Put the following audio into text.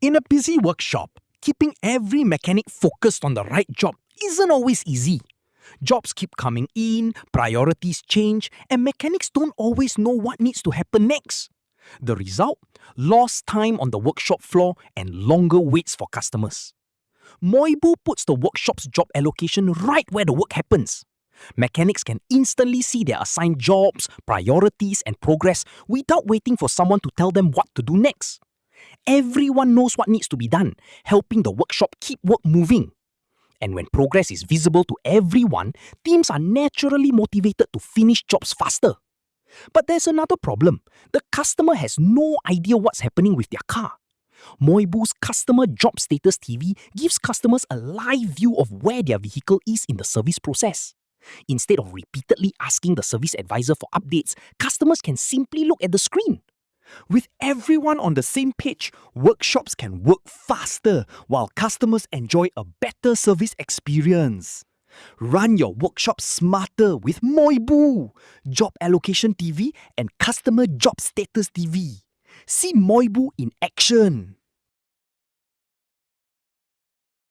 In a busy workshop, keeping every mechanic focused on the right job isn't always easy. Jobs keep coming in, priorities change, and mechanics don't always know what needs to happen next. The result? Lost time on the workshop floor and longer waits for customers. Moiboo puts the workshop's job allocation right where the work happens. Mechanics can instantly see their assigned jobs, priorities, and progress without waiting for someone to tell them what to do next. Everyone knows what needs to be done, helping the workshop keep work moving. And when progress is visible to everyone, teams are naturally motivated to finish jobs faster. But there's another problem. The customer has no idea what's happening with their car. Moiboo's Customer Job Status TV gives customers a live view of where their vehicle is in the service process. Instead of repeatedly asking the service advisor for updates, customers can simply look at the screen. With everyone on the same page, workshops can work faster while customers enjoy a better service experience. Run your workshop smarter with Moiboo, Job Allocation TV and Customer Job Status TV. See Moiboo in action.